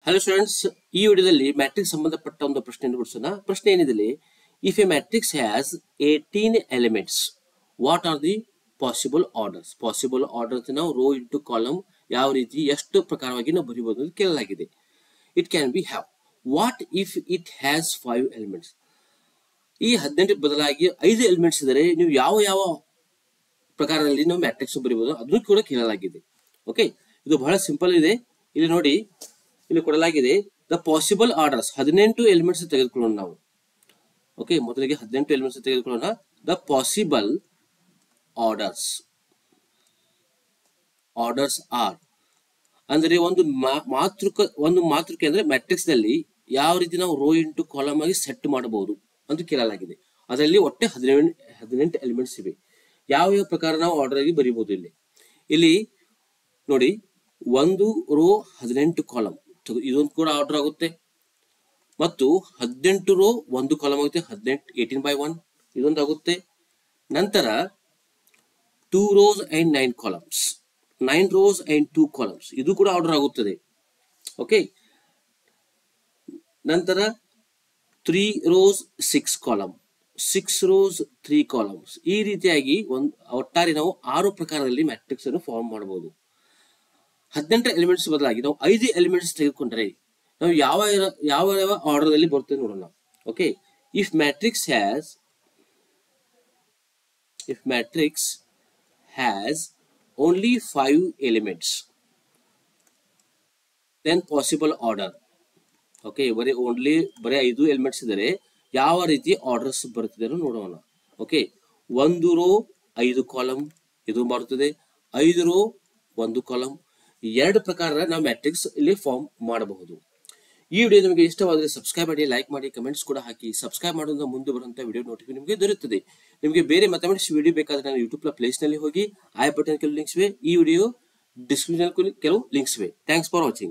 Hello students, ಈ ವಿಡಿಯೋದಲ್ಲಿ matrix ಸಂಬಂಧಪಟ್ಟ ಒಂದು ಪ್ರಶ್ನೆಯನ್ನು ಬಿಡಿಸೋಣ. ಪ್ರಶ್ನೆ ಏನಿದೆ, if A matrix has 18 elements, what are the possible orders? Possible orders ನಾವು ರೋ ಇಂಟು ಕಾಲಮ್ ಯಾವ ರೀತಿ ಎಷ್ಟು ಪ್ರಕಾರವಾಗಿ ನಾವು ಬರೀಬಹುದು ಅಂತ ಕೇಳಲಾಗಿದೆ. It can be have. What if it has 5 elements? ಈ 18 ಬದಲಾಗಿ 5 ಎಲಿಮೆಂಟ್ಸ್ ಇದ್ದರೆ ನೀವು ಯಾವ ಯಾವ ಪ್ರಕಾರದಲ್ಲಿ ನಾವು ಮ್ಯಾಟ್ರಿಕ್ಸ್ ಬರೀಬಹುದು ಅದನ್ನು ಕೂಡ ಕೇಳಲಾಗಿದೆ. ಓಕೆ, ಇದು ಬಹಳ ಸಿಂಪಲ್ ಇದೆ. ಇಲ್ಲಿ ನೋಡಿ, ಇಲ್ಲಿ ಕೊಡಲಾಗಿದೆ ದ ಪಾಸಿಬಲ್ ಆರ್ಡರ್ಸ್. 18 ಎಲಿಮೆಂಟ್ಸ್ ತೆಗೆದುಕೊಳ್ಳೋಣ ನಾವು. ಓಕೆ, ಮೊದಲಿಗೆ 18 ಎಲಿಮೆಂಟ್ಸ್ ತೆಗೆದುಕೊಳ್ಳೋಣ. ದ ಪಾಸಿಬಲ್ ಆರ್ಡರ್ಸ್ ಆರ್ ಅಂದ್ರೆ ಒಂದು ಮಾತೃಕೆ ಅಂದ್ರೆ ಮ್ಯಾಟ್ರಿಕ್ಸ್ ನಲ್ಲಿ ಯಾವ ರೀತಿ ನಾವು ರೋ ಇಂಟು ಕಾಲಮ್ ಆಗಿ ಸೆಟ್ ಮಾಡಬಹುದು ಅಂತ ಕೇಳಲಾಗಿದೆ. ಅದರಲ್ಲಿ ಒಟ್ಟೆ 18 ಎಲಿಮೆಂಟ್ಸ್ ಇವೆ. ಯಾವ ಯಾವ ಪ್ರಕಾರ ನಾವು ಆರ್ಡರ್ ಆಗಿ ಬರೀಬಹುದು. ಇಲ್ಲಿ ನೋಡಿ, ಒಂದು ರೋ 18 ಕಾಲಮ್, ಇದೊಂದು ಕೂಡ ಆರ್ಡರ್ ಆಗುತ್ತೆ. ಮತ್ತು 18 ರೋ ಒಂದು ಕಾಲಮ್ ಆಗುತ್ತೆ, 18/1 ಇದೊಂದು ಆಗುತ್ತೆ. ನಂತರ 2 rows and 9 columns, 9 rows and 2 columns ಇದು ಕೂಡ ಆರ್ಡರ್ ಆಗುತ್ತದೆ. ಓಕೆ, ನಂತರ 3 rows 6 column, 6 rows 3 columns. ಈ ರೀತಿಯಾಗಿ ಒಟ್ಟಾರೆ ನಾವು 6 ಪ್ರಕಾರದಲ್ಲಿ ಮ್ಯಾಟ್ರಿಕ್ಸ್ ಅನ್ನು ಫಾರ್ಮ್ ಮಾಡಬಹುದು. 18 ಎಲಿಮೆಂಟ್ಸ್ ಬದಲಾಗಿ ನಾವು 5 ಎಲಿಮೆಂಟ್ಸ್ ತೆಗೆದುಕೊಂಡ್ರೆ ನಾವು ಯಾವ ಯಾವ ಆರ್ಡರ್ ಅಲ್ಲಿ ಬರ್ತೇವೆ ನೋಡೋಣ. Okay, if matrix has only 5 elements, then possible order. Okay, ಬರೀ 5 ಎಲಿಮೆಂಟ್ಸ್ ಇದ್ದರೆ ಯಾವ ರೀತಿ ಆರ್ಡರ್ಸ್ ಬರುತ್ತದೆ ನೋಡೋಣ. ಓಕೆ, 1 ರೋ 5 ಕಾಲಮ್ ಇದು ಬರುತ್ತದೆ, 5 ರೋ 1 ಕಾಲಮ್. 2 ಪ್ರಕಾರ ನಾವು ಮ್ಯಾಟ್ರಿಕ್ಸ್ ಇಲ್ಲಿ ಫಾರ್ಮ್ ಮಾಡಬಹುದು. ಈ ವಿಡಿಯೋ ನಿಮಗೆ ಇಷ್ಟವಾದರೆ ಸಬ್ಸ್ಕ್ರೈಬ್ ಮಾಡಿ, ಲೈಕ್ ಮಾಡಿ, ಕಮೆಂಟ್ಸ್ ಕೂಡ ಹಾಕಿ. ಸಬ್ಸ್ಕ್ರೈಬ್ ಮಾಡೋದ್ರಿಂದ ಮುಂದೆ ಬರುವಂತಹ ವಿಡಿಯೋ ನೋಟಿಫಿಕೇಶನ್ ನಿಮಗೆ ದೊರೆಯುತ್ತದೆ. ನಿಮಗೆ ಬೇರೆ ಮ್ಯಾಥಮೆಟಿಕ್ಸ್ ವಿಡಿಯೋ ಬೇಕಾದ್ರೆ ನಾನು ಯೂಟ್ಯೂಬ್ ಪ್ಲೇಸ್ ನಲ್ಲಿ ಹೋಗಿ ಐ ಬಟನ್ ಕೆಲವು ಲಿಂಕ್ಸ್ ಇವೆ, ಈ ವಿಡಿಯೋ ಡಿಸ್ಕ್ರಿಪ್ಷನ್ ಕೆಲವು ಲಿಂಕ್ಸ್ ಇವೆ. Thanks for watching.